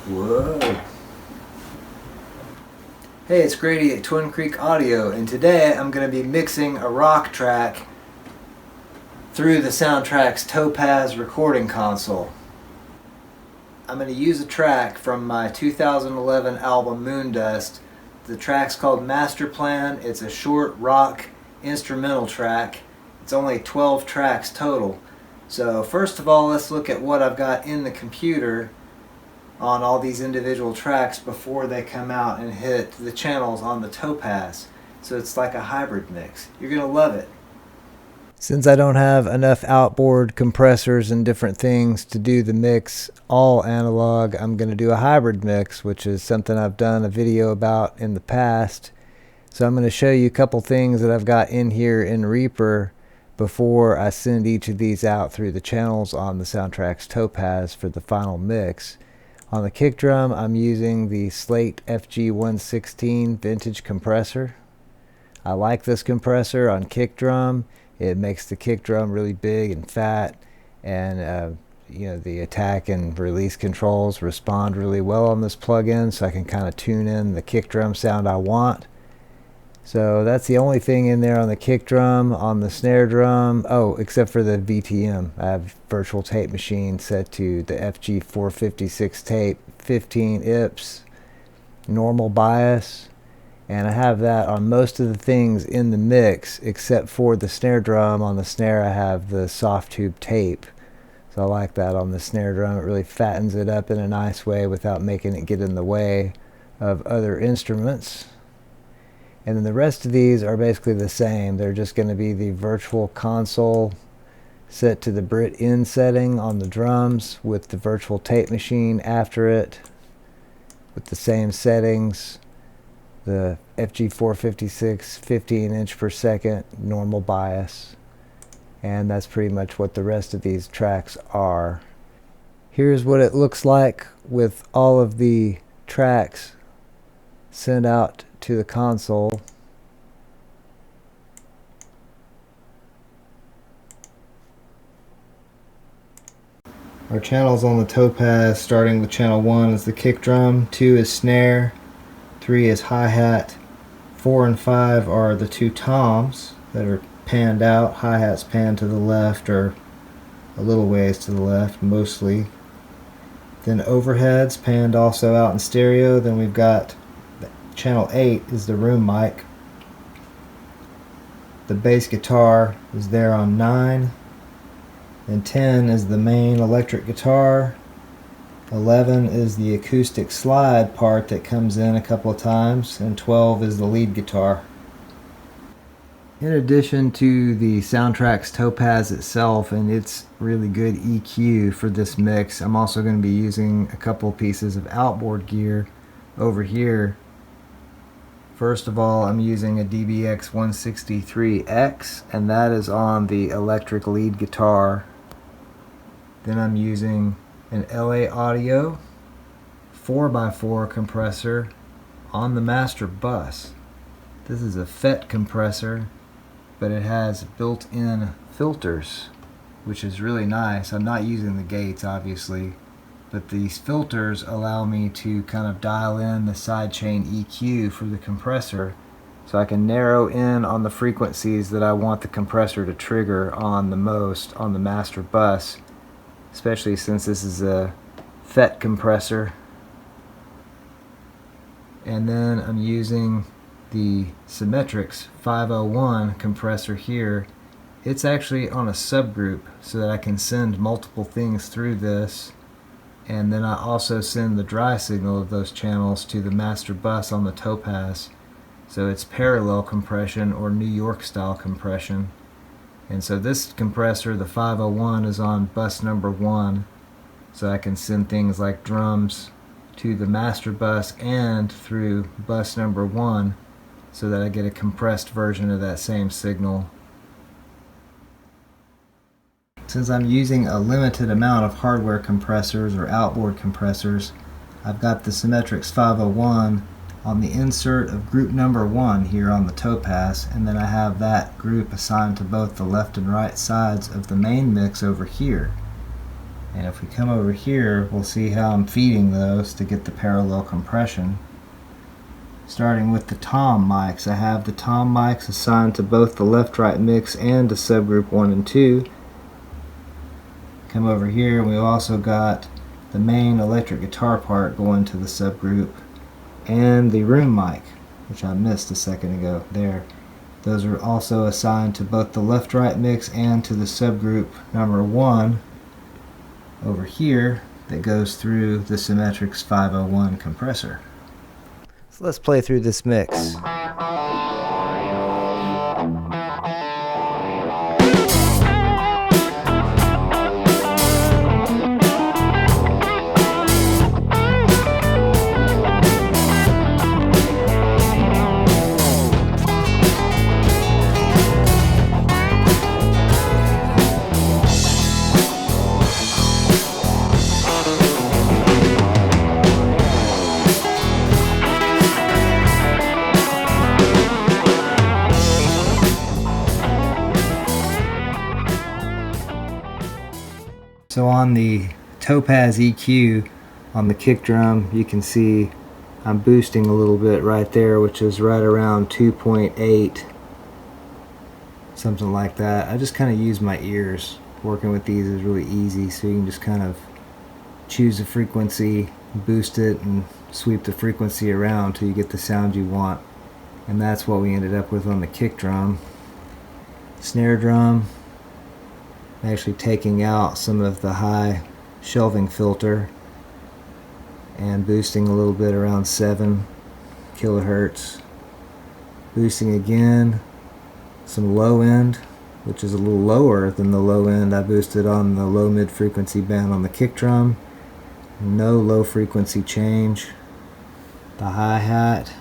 Whoa. Hey, it's Grady at Twin Creek Audio, and today I'm going to be mixing a rock track through the Soundtracs Topaz recording console. I'm going to use a track from my 2011 album Moondust. The track's called Master Plan. It's a short rock instrumental track. It's only 12 tracks total. So first of all, let's look at what I've got in the computer on all these individual tracks before they come out and hit the channels on the Topaz. So it's like a hybrid mix. You're going to love it. Since I don't have enough outboard compressors and different things to do the mix all analog, I'm going to do a hybrid mix, which is something I've done a video about in the past. So I'm going to show you a couple things that I've got in here in Reaper before I send each of these out through the channels on the Soundtracs Topaz for the final mix. On the kick drum, I'm using the Slate FG116 vintage compressor. I like this compressor on kick drum. It makes the kick drum really big and fat, and the attack and release controls respond really well on this plugin, so I can kind of tune in the kick drum sound I want. So that's the only thing in there on the kick drum. On the snare drum, except for the VTM, I have virtual tape machine set to the FG456 tape, 15 IPS, normal bias, and I have that on most of the things in the mix except for the snare drum. On the snare I have the soft tube tape, so I like that on the snare drum. It really fattens it up in a nice way without making it get in the way of other instruments. And then the rest of these are basically the same. They're just going to be the virtual console set to the Brit in setting on the drums with the virtual tape machine after it with the same settings. The FG456 15 inch per second normal bias. And that's pretty much what the rest of these tracks are. Here's what it looks like with all of the tracks sent out to the console. Our channels on the Topaz, starting with channel 1 is the kick drum, 2 is snare, 3 is hi-hat, 4 and 5 are the two toms that are panned out. Hi-hat's panned to the left or a little ways to the left mostly. Then overheads panned also out in stereo. Then we've got channel 8 is the room mic. The bass guitar is there on 9. And 10 is the main electric guitar. 11 is the acoustic slide part that comes in a couple of times. And 12 is the lead guitar. In addition to the Soundtracs Topaz itself and its really good EQ for this mix, I'm also going to be using a couple pieces of outboard gear over here. First of all, I'm using a DBX 163X, and that is on the electric lead guitar. Then I'm using an LA Audio 4x4 compressor on the master bus. This is a FET compressor, but it has built-in filters, which is really nice. I'm not using the gates, obviously, but these filters allow me to kind of dial in the sidechain EQ for the compressor, so I can narrow in on the frequencies that I want the compressor to trigger on the most on the master bus, especially since this is a FET compressor. And then I'm using the Symetrix 501 compressor here. It's actually on a subgroup so that I can send multiple things through this. And then I also send the dry signal of those channels to the master bus on the Topaz. So it's parallel compression or New York style compression. And so this compressor, the 501, is on bus number 1. So I can send things like drums to the master bus and through bus number 1 so that I get a compressed version of that same signal. Since I'm using a limited amount of hardware compressors or outboard compressors, I've got the Symetrix 501 on the insert of group number 1 here on the Topaz, and then I have that group assigned to both the left and right sides of the main mix over here. And if we come over here, we'll see how I'm feeding those to get the parallel compression. Starting with the tom mics, I have the tom mics assigned to both the left-right mix and to subgroup 1 and 2. Come over here, and we've also got the main electric guitar part going to the subgroup, and the room mic, which I missed a second ago there. Those are also assigned to both the left-right mix and to the subgroup number 1 over here that goes through the Symetrix 501 compressor. So let's play through this mix. So on the Topaz EQ on the kick drum, you can see I'm boosting a little bit right there, which is right around 2.8, something like that. I just kind of use my ears. Working with these is really easy, so you can just kind of choose a frequency, boost it, and sweep the frequency around till you get the sound you want. And that's what we ended up with on the kick drum. Snare drum, actually taking out some of the high shelving filter and boosting a little bit around 7 kilohertz. Boosting again, some low end, which is a little lower than the low end I boosted on the low mid frequency band on the kick drum. No low frequency change. The hi-hat,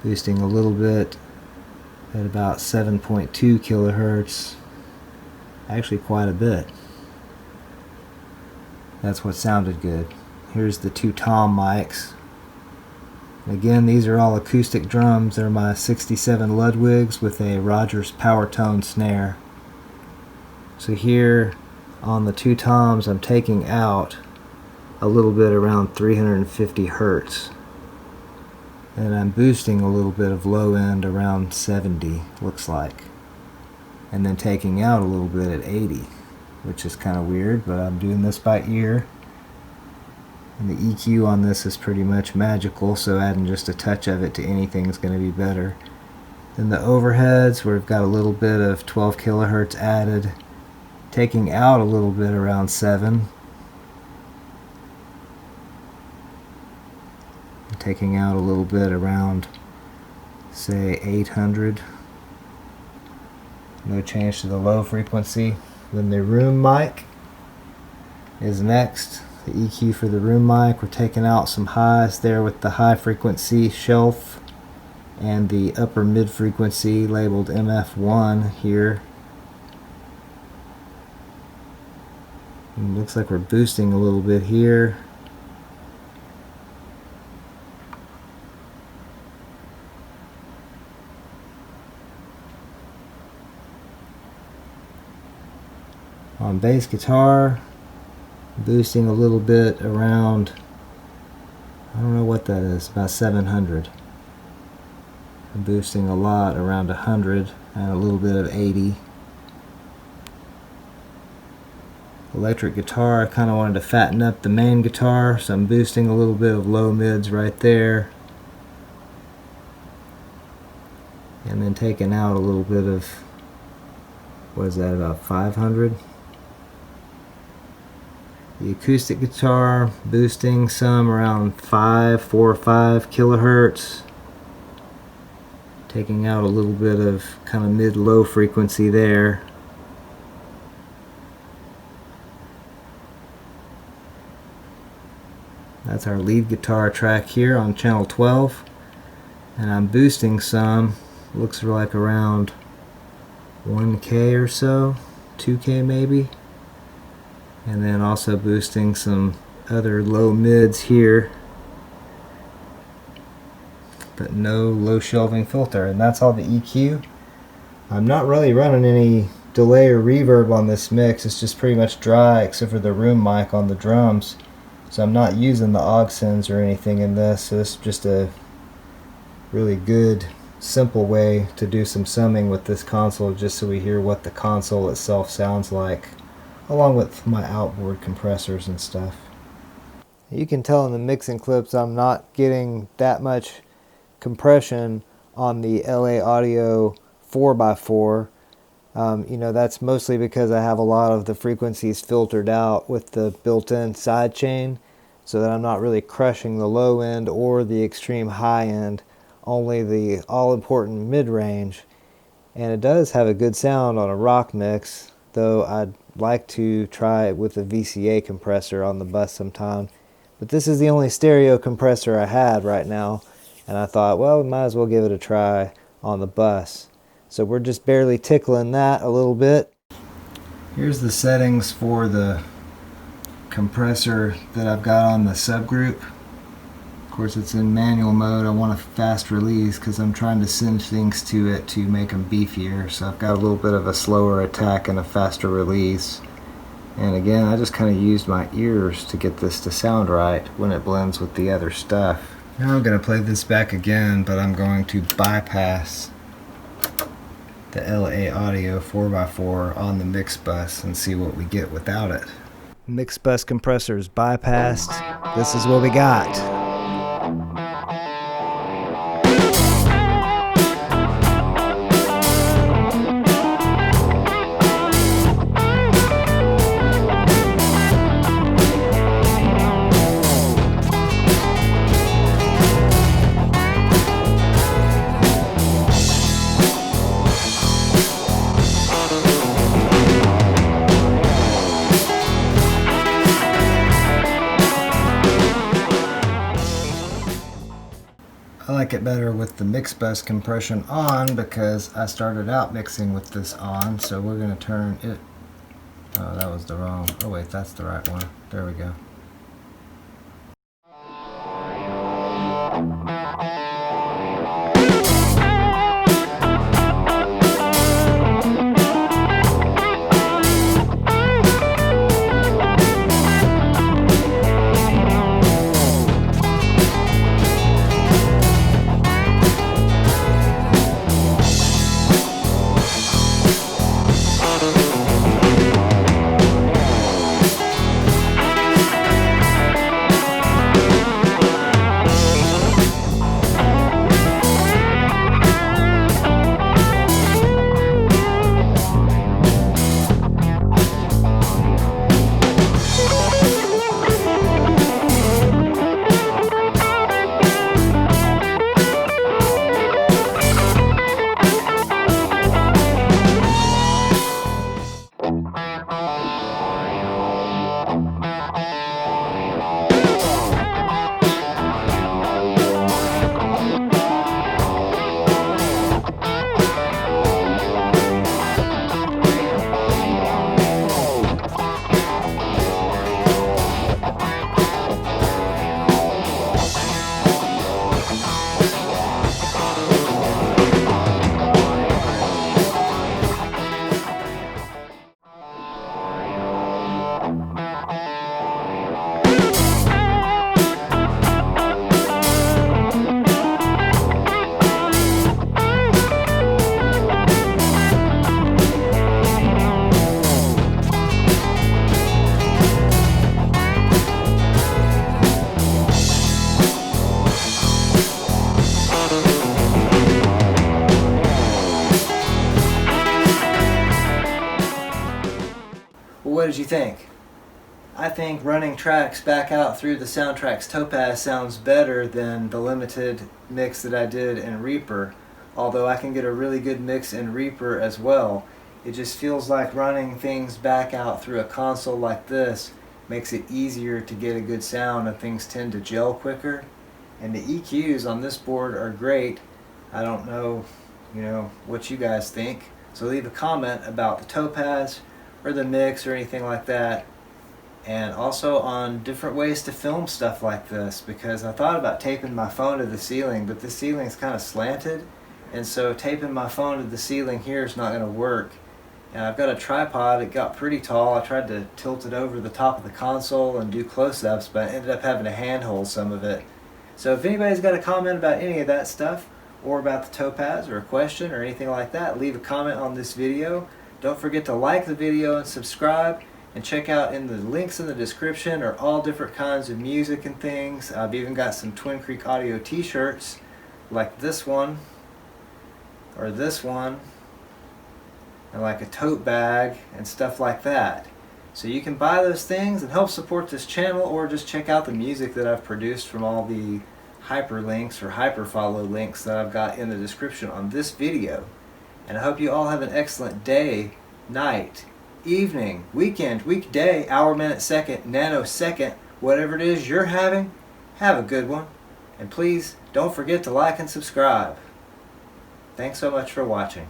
boosting a little bit at about 7.2 kilohertz. Actually quite a bit. That's what sounded good. Here's the 2 tom mics. Again, these are all acoustic drums. They're my 67 Ludwigs with a Rogers Power Tone snare. So here on the 2 toms, I'm taking out a little bit around 350 hertz. And I'm boosting a little bit of low end around 70, looks like. And then taking out a little bit at 80, which is kind of weird, but I'm doing this by ear. And the EQ on this is pretty much magical, so adding just a touch of it to anything is going to be better. Then the overheads, we've got a little bit of 12 kilohertz added, taking out a little bit around 7, taking out a little bit around, say, 800. No change to the low frequency. Then the room mic is next. The EQ for the room mic, we're taking out some highs there with the high frequency shelf and the upper mid frequency labeled MF1 here. And it looks like we're boosting a little bit here. On bass guitar, boosting a little bit around, I don't know what that is, about 700. I'm boosting a lot around 100 and a little bit of 80. Electric guitar, I kind of wanted to fatten up the main guitar, so I'm boosting a little bit of low mids right there. And then taking out a little bit of, what is that, about 500? The acoustic guitar, boosting some around 4 or 5 kilohertz. Taking out a little bit of kind of mid-low frequency there. That's our lead guitar track here on channel 12. And I'm boosting some, looks like around 1K or so, 2K maybe. And then also boosting some other low mids here, but no low shelving filter. And that's all the EQ. I'm not really running any delay or reverb on this mix. It's just pretty much dry except for the room mic on the drums. So I'm not using the aux sends or anything in this. So this is just a really good, simple way to do some summing with this console, just so we hear what the console itself sounds like, along with my outboard compressors and stuff. You can tell in the mixing clips I'm not getting that much compression on the LA Audio 4x4. That's mostly because I have a lot of the frequencies filtered out with the built-in sidechain, so that I'm not really crushing the low end or the extreme high end, only the all-important mid-range. And it does have a good sound on a rock mix, though I'd like to try it with a VCA compressor on the bus sometime. But this is the only stereo compressor I had right now, and I thought, well, we might as well give it a try on the bus. So we're just barely tickling that a little bit. Here's the settings for the compressor that I've got on the subgroup. Of course, it's in manual mode. I want a fast release because I'm trying to send things to it to make them beefier. So I've got a little bit of a slower attack and a faster release. And again, I just kind of used my ears to get this to sound right when it blends with the other stuff. Now I'm going to play this back again, but I'm going to bypass the LA Audio 4x4 on the mix bus and see what we get without it. Mix bus compressors bypassed. This is what we got. I like it better with the mix bus compression on because I started out mixing with this on, so we're going to turn it. Oh, that was the wrong. Oh wait, that's the right one. There we go. What did you think? I think running tracks back out through the Soundtracs Topaz sounds better than the limited mix that I did in Reaper, although I can get a really good mix in Reaper as well. It just feels like running things back out through a console like this makes it easier to get a good sound, and things tend to gel quicker. And the EQs on this board are great. I don't know, what you guys think. So leave a comment about the Topaz or the mix or anything like that, and also on different ways to film stuff like this, because I thought about taping my phone to the ceiling, but the ceiling's kind of slanted, and so taping my phone to the ceiling here is not going to work. And I've got a tripod. It got pretty tall. I tried to tilt it over the top of the console and do close-ups, but I ended up having to handhold some of it. So if anybody's got a comment about any of that stuff, or about the Topaz, or a question, or anything like that, leave a comment on this video. Don't forget to like the video and subscribe, and check out in the links in the description are all different kinds of music and things. I've even got some Twin Creek Audio t-shirts, like this one, or this one, and like a tote bag and stuff like that. So you can buy those things and help support this channel, or just check out the music that I've produced from all the hyperlinks or hyperfollow links that I've got in the description on this video. And I hope you all have an excellent day, night, evening, weekend, weekday, hour, minute, second, nanosecond, whatever it is you're having. Have a good one. And please don't forget to like and subscribe. Thanks so much for watching.